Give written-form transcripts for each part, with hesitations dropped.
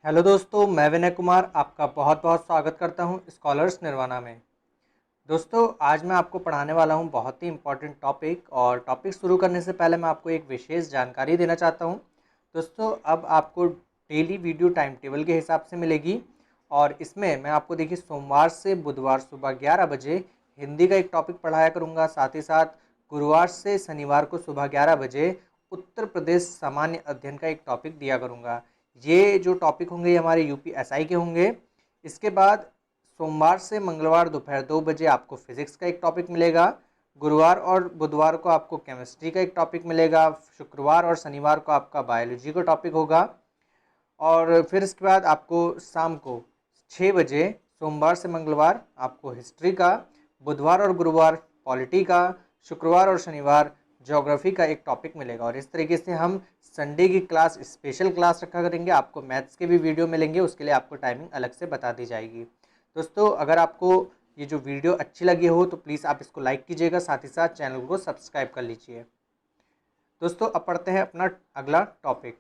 Hello दोस्तों, मैं विनय कुमार आपका बहुत बहुत स्वागत करता हूं स्कॉलर्स निर्वाणा में। दोस्तों, आज मैं आपको पढ़ाने वाला हूं बहुत ही इम्पोर्टेंट टॉपिक, और टॉपिक शुरू करने से पहले मैं आपको एक विशेष जानकारी देना चाहता हूं। दोस्तों, अब आपको डेली वीडियो टाइम टेबल के हिसाब से मिलेगी, और इसमें मैं आपको देखिए सोमवार से बुधवार सुबह 11 बजे हिंदी का एक टॉपिक पढ़ाया करूँगा। साथ ही साथ गुरुवार से शनिवार को सुबह 11 बजे उत्तर प्रदेश सामान्य अध्ययन का एक टॉपिक दिया करूँगा। ये जो टॉपिक होंगे ये हमारे यूपीएसआई के होंगे। इसके बाद सोमवार से मंगलवार दोपहर 2 बजे आपको फिजिक्स का एक टॉपिक मिलेगा। गुरुवार और बुधवार को आपको केमिस्ट्री का एक टॉपिक मिलेगा। शुक्रवार और शनिवार को आपका बायोलॉजी का टॉपिक होगा। और फिर इसके बाद आपको शाम को 6 बजे सोमवार से मंगलवार आपको हिस्ट्री का, बुधवार और गुरुवार पॉलिटी का, शुक्रवार और शनिवार ज्योग्राफी का एक टॉपिक मिलेगा। और इस तरीके से हम संडे की क्लास स्पेशल क्लास रखा करेंगे। आपको मैथ्स के भी वीडियो मिलेंगे, उसके लिए आपको टाइमिंग अलग से बता दी जाएगी। दोस्तों, अगर आपको ये जो वीडियो अच्छी लगी हो तो प्लीज़ आप इसको लाइक कीजिएगा, साथ ही साथ चैनल को सब्सक्राइब कर लीजिए। दोस्तों, अब पढ़ते हैं अपना अगला टॉपिक।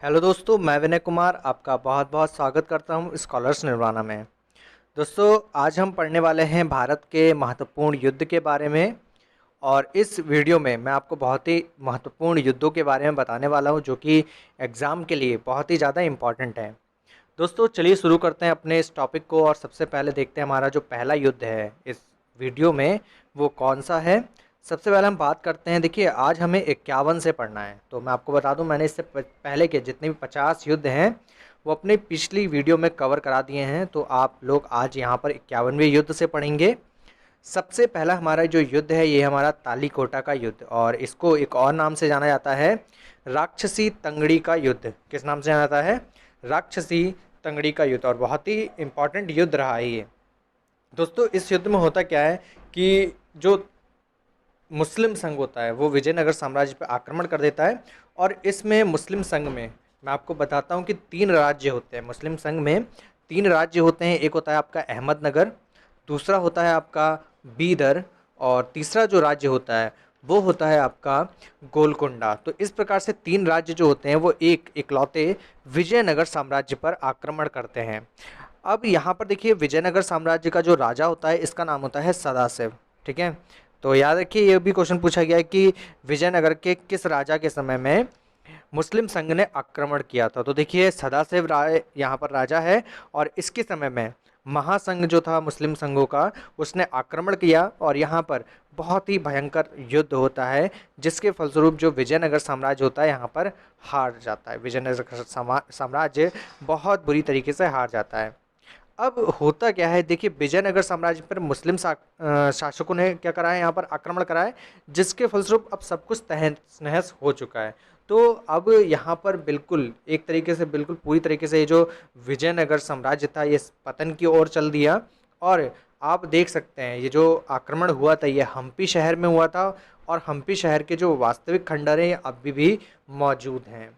हेलो दोस्तों, मैं विनय कुमार आपका बहुत बहुत स्वागत करता हूं स्कॉलर्स निर्वाणा में। दोस्तों, आज हम पढ़ने वाले हैं भारत के महत्वपूर्ण युद्ध के बारे में, और इस वीडियो में मैं आपको बहुत ही महत्वपूर्ण युद्धों के बारे में बताने वाला हूं जो कि एग्ज़ाम के लिए बहुत ही ज़्यादा इम्पॉर्टेंट है। दोस्तों, चलिए शुरू करते हैं अपने इस टॉपिक को, और सबसे पहले देखते हैं हमारा जो पहला युद्ध है इस वीडियो में वो कौन सा है। सबसे पहले हम बात करते हैं, देखिए आज हमें 51 से पढ़ना है। तो मैं आपको बता दूं, मैंने इससे पहले के जितने भी 50 युद्ध हैं वो अपनी पिछली वीडियो में कवर करा दिए हैं। तो आप लोग आज यहाँ पर 51वें युद्ध से पढ़ेंगे। सबसे पहला हमारा जो युद्ध है ये हमारा तालीकोटा का युद्ध, और इसको एक और नाम से जाना जाता है राक्षसी तंगड़ी का युद्ध। किस नाम से जाना जाता है? राक्षसी तंगड़ी का युद्ध। और बहुत ही इम्पॉर्टेंट युद्ध रहा है ये। दोस्तों, इस युद्ध में होता क्या है कि जो मुस्लिम संघ होता है वो विजयनगर साम्राज्य पर आक्रमण कर देता है। और इसमें मुस्लिम संघ में मैं आपको बताता हूँ कि 3 राज्य होते हैं। मुस्लिम संघ में 3 राज्य होते हैं। एक होता है आपका अहमदनगर, दूसरा होता है आपका बीदर, और तीसरा जो राज्य होता है वो होता है आपका गोलकोंडा। तो इस प्रकार से 3 राज्य जो होते हैं वो एक इकलौते विजयनगर साम्राज्य पर आक्रमण करते हैं। अब यहाँ पर देखिए, विजयनगर साम्राज्य का जो राजा होता है इसका नाम होता है सदाशिव। ठीक है, तो याद रखिए, ये भी क्वेश्चन पूछा गया है कि विजयनगर के किस राजा के समय में मुस्लिम संघ ने आक्रमण किया था। तो देखिए, सदाशिव राय यहाँ पर राजा है, और इसके समय में महासंघ जो था मुस्लिम संघों का उसने आक्रमण किया, और यहाँ पर बहुत ही भयंकर युद्ध होता है, जिसके फलस्वरूप जो विजयनगर साम्राज्य होता है यहाँ पर हार जाता है। विजयनगर साम्राज्य बहुत बुरी तरीके से हार जाता है। अब होता क्या है, देखिए विजयनगर साम्राज्य पर मुस्लिम शासकों ने क्या करा है, यहाँ पर आक्रमण करा है, जिसके फलस्वरूप अब सब कुछ तहस नहस हो चुका है। तो अब यहाँ पर बिल्कुल एक तरीके से, बिल्कुल पूरी तरीके से ये जो विजयनगर साम्राज्य था ये पतन की ओर चल दिया। और आप देख सकते हैं ये जो आक्रमण हुआ था ये हम्पी शहर में हुआ था, और हम्पी शहर के जो वास्तविक खंडर हैं ये अभी भी मौजूद हैं।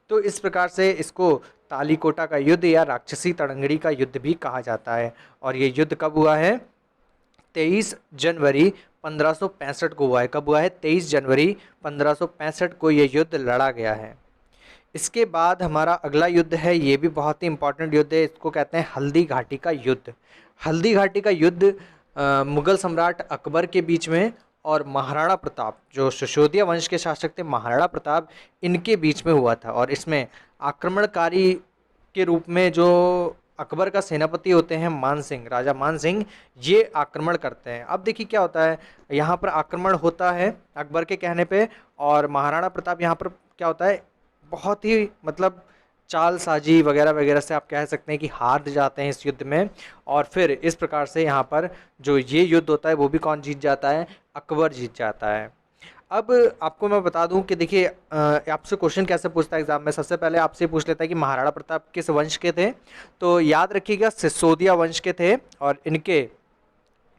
तो इस प्रकार से इसको तालीकोटा का युद्ध या राक्षसी तड़ंगड़ी का युद्ध भी कहा जाता है। और ये युद्ध कब हुआ है? 23 जनवरी 1565 को हुआ है। कब हुआ है? 23 जनवरी 1565 को ये युद्ध लड़ा गया है। इसके बाद हमारा अगला युद्ध है, ये भी बहुत ही इंपॉर्टेंट युद्ध है। इसको कहते हैं हल्दी घाटी का युद्ध। हल्दी घाटी का युद्ध मुगल सम्राट अकबर के बीच में और महाराणा प्रताप, जो सिसोदिया वंश के शासक थे महाराणा प्रताप, इनके बीच में हुआ था। और इसमें आक्रमणकारी के रूप में जो अकबर का सेनापति होते हैं मान सिंह, राजा मान सिंह, ये आक्रमण करते हैं। अब देखिए क्या होता है, यहाँ पर आक्रमण होता है अकबर के कहने पे, और महाराणा प्रताप यहाँ पर क्या होता है, बहुत ही मतलब चालसाजी वगैरह वगैरह से आप कह सकते हैं कि हार जाते हैं इस युद्ध में। और फिर इस प्रकार से यहाँ पर जो ये युद्ध होता है वो भी कौन जीत जाता है? अकबर जीत जाता है। अब आपको मैं बता दूं कि देखिए, आपसे क्वेश्चन कैसे पूछता है एग्जाम में, सबसे पहले आपसे पूछ लेता है कि महाराणा प्रताप किस वंश के थे। तो याद रखिएगा सिसोदिया वंश के थे, और इनके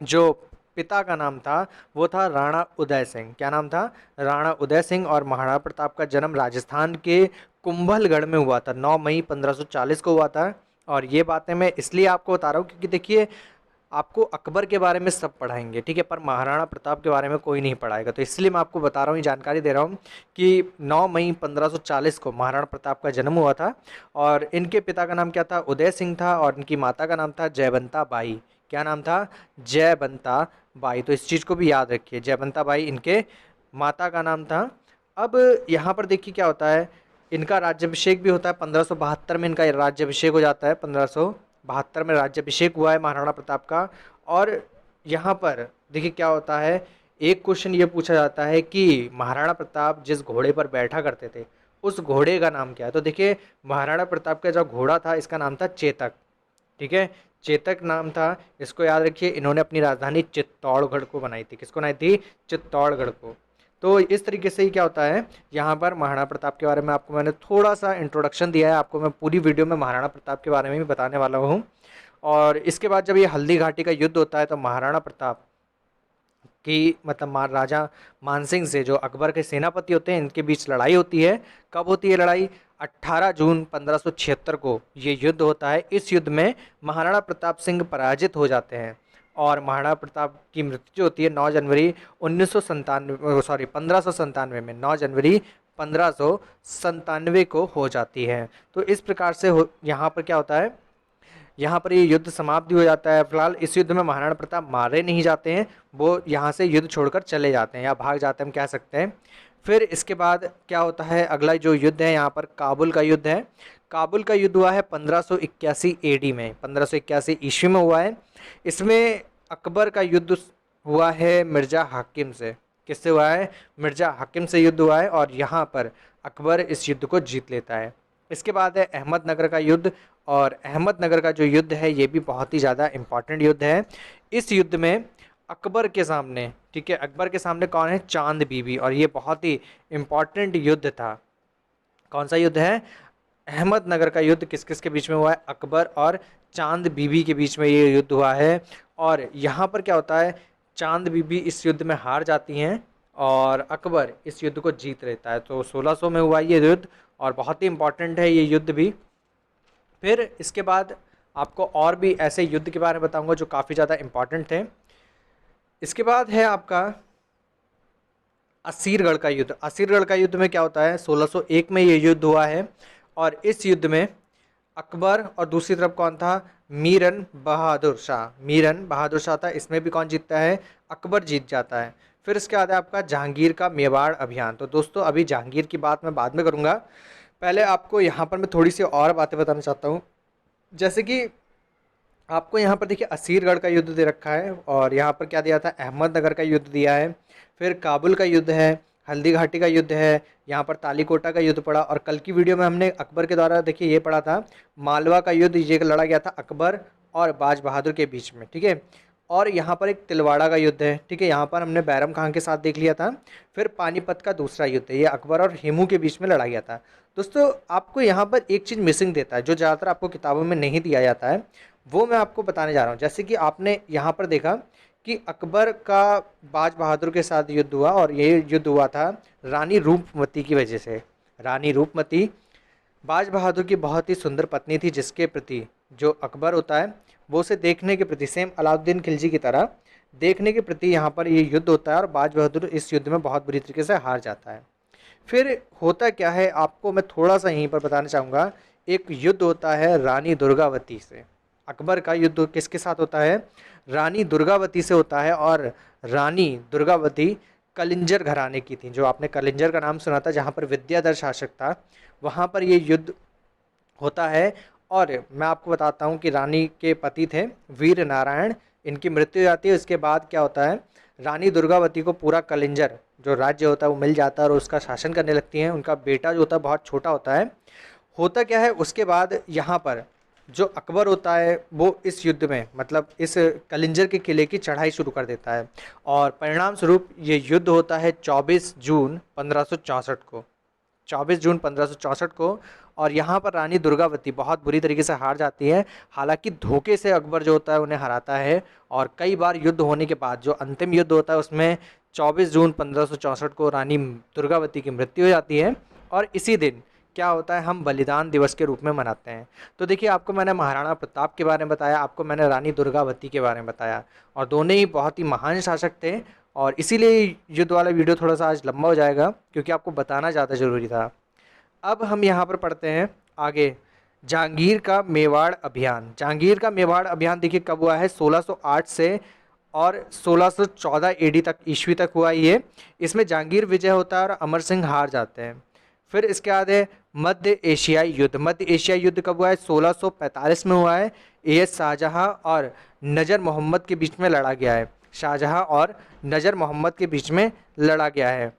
जो पिता का नाम था वो था राणा उदय सिंह। क्या नाम था? राणा उदय सिंह। और महाराणा प्रताप का जन्म राजस्थान के कुंभलगढ़ में हुआ था, 9 मई 1540 को हुआ था। और ये बातें मैं इसलिए आपको बता रहा हूँ क्योंकि देखिए, आपको अकबर के बारे में सब पढ़ाएंगे, ठीक है, पर महाराणा प्रताप के बारे में कोई नहीं पढ़ाएगा। तो इसलिए मैं आपको बता रहा हूँ, ये जानकारी दे रहा हूँ कि 9 मई 1540 को महाराणा प्रताप का जन्म हुआ था और इनके पिता का नाम क्या था, उदय सिंह था, और इनकी माता का नाम था जयवंता बाई। क्या नाम था, जयवंता बाई। तो इस चीज़ को भी याद रखिए, जयवंता बाई इनके माता का नाम था। अब यहाँ पर देखिए क्या होता है, इनका राज्याभिषेक भी होता है 1572 में, इनका राज्याभिषेक हो जाता है, 1572 में राज्याभिषेक हुआ है महाराणा प्रताप का। और यहाँ पर देखिए क्या होता है, एक क्वेश्चन ये पूछा जाता है कि महाराणा प्रताप जिस घोड़े पर बैठा करते थे उस घोड़े का नाम क्या है। तो देखिए महाराणा प्रताप का जो घोड़ा था इसका नाम था चेतक, ठीक है, चेतक नाम था, इसको याद रखिए। इन्होंने अपनी राजधानी चित्तौड़गढ़ को बनाई थी, किसको बनाई थी, चित्तौड़गढ़ को। तो इस तरीके से ही क्या होता है, यहाँ पर महाराणा प्रताप के बारे में आपको मैंने थोड़ा सा इंट्रोडक्शन दिया है, आपको मैं पूरी वीडियो में महाराणा प्रताप के बारे में भी बताने वाला हूँ। और इसके बाद जब ये हल्दी घाटी का युद्ध होता है तो महाराणा प्रताप कि मतलब राजा मानसिंह से, जो अकबर के सेनापति होते हैं, इनके बीच लड़ाई होती है। कब होती है लड़ाई, 18 जून 1576 को ये युद्ध होता है। इस युद्ध में महाराणा प्रताप सिंह पराजित हो जाते हैं और महाराणा प्रताप की मृत्यु जो होती है 9 जनवरी 1597 में, 9 जनवरी 1597 को हो जाती है। तो इस प्रकार से यहाँ पर क्या होता है, यहाँ पर ये युद्ध समाप्त हो जाता है। फिलहाल इस युद्ध में महाराणा प्रताप मारे नहीं जाते हैं, वो यहाँ से युद्ध छोड़कर चले जाते हैं या भाग जाते हैं, हम कह सकते हैं। फिर इसके बाद क्या होता है, अगला जो युद्ध है यहाँ पर काबुल का युद्ध है। काबुल का युद्ध हुआ है 1581 एडी में, 1581 ईस्वी में हुआ है। इसमें अकबर का युद्ध हुआ है मिर्ज़ा हाकिम से। किससे हुआ है, मिर्ज़ा हाकिम से युद्ध हुआ है और यहाँ पर अकबर इस युद्ध को जीत लेता है। इसके बाद है अहमदनगर का युद्ध, और अहमदनगर का जो युद्ध है ये भी बहुत ही ज़्यादा इम्पॉर्टेंट युद्ध है। इस युद्ध में अकबर के सामने, ठीक है, अकबर के सामने कौन है, चांद बीबी, और ये बहुत ही इम्पॉर्टेंट युद्ध था। कौन सा युद्ध है, अहमदनगर का युद्ध किस किस के बीच में हुआ है, अकबर और चांद बीबी के बीच में ये युद्ध हुआ है। और यहाँ पर क्या होता है, चांद बीबी इस युद्ध में हार जाती हैं और अकबर इस युद्ध को जीत लेता है। तो 1600 में हुआ ये युद्ध और बहुत ही इम्पॉर्टेंट है ये युद्ध भी। फिर इसके बाद आपको और भी ऐसे युद्ध के बारे में बताऊंगा जो काफ़ी ज़्यादा इम्पॉर्टेंट थे। इसके बाद है आपका असीरगढ़ का युद्ध। असीरगढ़ का युद्ध में क्या होता है, 1601 में ये युद्ध हुआ है और इस युद्ध में अकबर और दूसरी तरफ कौन था, मीरन बहादुर शाह, मीरन बहादुर शाह था। इसमें भी कौन जीतता है, अकबर जीत जाता है। फिर इसके बाद है आपका जहांगीर का मेवाड़ अभियान। तो दोस्तों अभी जहांगीर की बात मैं बाद में करूँगा, पहले आपको यहाँ पर मैं थोड़ी सी और बातें बताना चाहता हूँ। जैसे कि आपको यहाँ पर देखिए असीरगढ़ का युद्ध दे रखा है और यहाँ पर क्या दिया था, अहमदनगर का युद्ध दिया है। फिर काबुल का युद्ध है, हल्दी घाटी का युद्ध है, यहाँ पर तालीकोटा का युद्ध पड़ा, और कल की वीडियो में हमने अकबर के द्वारा देखिए ये पढ़ा था मालवा का युद्ध, ये लड़ा गया था अकबर और बाज बहादुर के बीच में, ठीक है। और यहाँ पर एक तिलवाड़ा का युद्ध है, ठीक है, यहाँ पर हमने बैरम खान के साथ देख लिया था। फिर पानीपत का दूसरा युद्ध है, ये अकबर और हेमू के बीच में लड़ा गया था। दोस्तों आपको यहाँ पर एक चीज़ मिसिंग देता है जो ज़्यादातर आपको किताबों में नहीं दिया जाता है, वो मैं आपको बताने जा रहा हूँ। जैसे कि आपने यहाँ पर देखा कि अकबर का बाज बहादुर के साथ युद्ध हुआ और ये युद्ध हुआ था रानी रूपमती की वजह से। रानी रूपमती बाज बहादुर की बहुत ही सुंदर पत्नी थी, जिसके प्रति जो अकबर होता है वो उसे देखने के प्रति, सेम अलाउद्दीन खिलजी की तरह देखने के प्रति यहाँ पर ये युद्ध होता है और बाज बहादुर इस युद्ध में बहुत बुरी तरीके से हार जाता है। फिर होता क्या है आपको मैं थोड़ा सा यहीं पर बताना चाहूँगा। एक युद्ध होता है रानी दुर्गावती से, अकबर का युद्ध किसके साथ होता है, रानी दुर्गावती से होता है। और रानी दुर्गावती कलिंजर घराने की थी, जो आपने कलिंजर का नाम सुना था, जहाँ पर विद्याधर शासक था, वहाँ पर ये युद्ध होता है। और मैं आपको बताता हूँ कि रानी के पति थे वीर नारायण, इनकी मृत्यु हो जाती है। उसके बाद क्या होता है, रानी दुर्गावती को पूरा कलिंजर जो राज्य होता है वो मिल जाता है और उसका शासन करने लगती हैं। उनका बेटा जो होता है बहुत छोटा होता है। होता क्या है, उसके बाद यहाँ पर जो अकबर होता है वो इस युद्ध में मतलब इस कलिंजर के किले की चढ़ाई शुरू कर देता है और परिणाम स्वरूप ये युद्ध होता है 24 जून 1564 को, 24 जून 1564 को। और यहाँ पर रानी दुर्गावती बहुत बुरी तरीके से हार जाती है। हालांकि धोखे से अकबर जो होता है उन्हें हराता है और कई बार युद्ध होने के बाद जो अंतिम युद्ध होता है उसमें 24 जून 1564 को रानी दुर्गावती की मृत्यु हो जाती है। और इसी दिन क्या होता है, हम बलिदान दिवस के रूप में मनाते हैं। तो देखिए, आपको मैंने महाराणा प्रताप के बारे में बताया, आपको मैंने रानी दुर्गावती के बारे में बताया, और दोनों ही बहुत ही महान शासक थे। और इसीलिए युद्ध वाला वीडियो थोड़ा सा आज लंबा हो जाएगा, क्योंकि आपको बताना ज़्यादा ज़रूरी था। अब हम यहाँ पर पढ़ते हैं आगे, जहांगीर का मेवाड़ अभियान। जहांगीर का मेवाड़ अभियान देखिए कब हुआ है, 1608 से और 1614 एडी तक, ईस्वी तक हुआ ये। इसमें जहांगीर विजय होता है और अमर सिंह हार जाते हैं। फिर इसके बाद है मध्य एशियाई युद्ध। मध्य एशियाई युद्ध कब हुआ है, 1645 में हुआ है। ये शाहजहां और नजर मोहम्मद के बीच में लड़ा गया है। शाहजहां और नजर मोहम्मद के बीच में लड़ा गया है।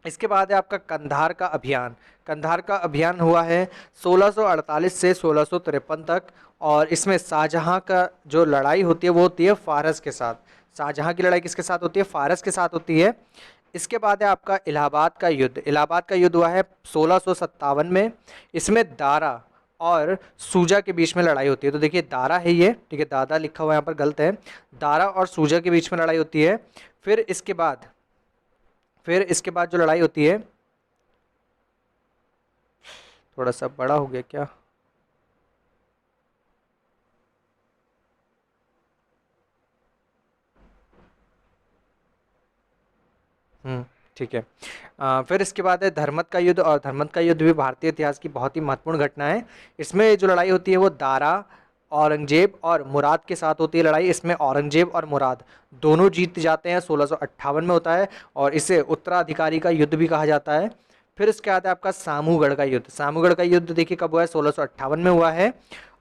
इसके बाद है आपका कंधार का अभियान। कंधार का अभियान हुआ है 1648 से 1653 तक, और इसमें शाहजहां का जो लड़ाई होती है वो होती है फारस के साथ। शाहजहां की लड़ाई किसके साथ होती है, फारस के साथ होती है। इसके बाद है आपका इलाहाबाद का युद्ध। इलाहाबाद का युद्ध हुआ है 1657 में। इसमें दारा और सूजा के बीच में लड़ाई होती है। तो देखिए दारा है ये, ठीक है, दादा लिखा हुआ यहाँ पर गलत है, दारा और सूजा के बीच में लड़ाई होती है। फिर इसके बाद जो लड़ाई होती है, थोड़ा सा बड़ा हो गया क्या, ठीक है। फिर इसके बाद है धर्मत का युद्ध। और धर्मत का युद्ध भी भारतीय इतिहास की बहुत ही महत्वपूर्ण घटना है। इसमें जो लड़ाई होती है वो दारा, औरंगजेब और मुराद के साथ होती है लड़ाई। इसमें औरंगजेब और मुराद दोनों जीत जाते हैं, 1658 में होता है, और इसे उत्तराधिकारी का युद्ध भी कहा जाता है। फिर इसके बाद है आपका सामूगढ़ का युद्ध। सामूगढ़ का युद्ध देखिए कब हुआ है, 1658 में हुआ है,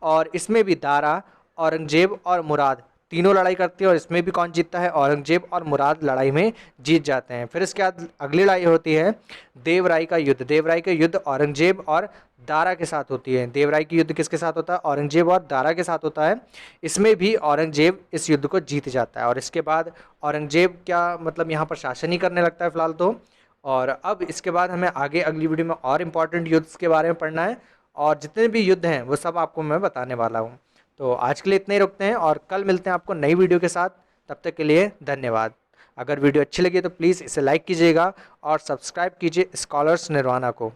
और इसमें भी दारा, औरंगजेब और मुराद तीनों लड़ाई करती है, और इसमें भी कौन जीतता है, औरंगजेब और मुराद लड़ाई में जीत जाते हैं। फिर इसके बाद अगली लड़ाई होती है देवराई का युद्ध। देवराई का युद्ध औरंगजेब और दारा के साथ होती है। देवराई की युद्ध किसके साथ होता है, औरंगजेब और दारा के साथ होता है। इसमें भी औरंगजेब इस युद्ध को जीत जाता है, और इसके बाद औरंगजेब क्या मतलब यहाँ पर शासन ही करने लगता है फिलहाल तो। और अब इसके बाद हमें आगे अगली वीडियो में और इम्पोर्टेंट युद्ध के बारे में पढ़ना है, और जितने भी युद्ध हैं वो सब आपको मैं बताने वाला हूँ। तो आज के लिए इतना ही रुकते हैं, और कल मिलते हैं आपको नई वीडियो के साथ। तब तक के लिए धन्यवाद। अगर वीडियो अच्छी लगी तो प्लीज़ इसे लाइक कीजिएगा और सब्सक्राइब कीजिए स्कॉलर्स निर्वाणा को।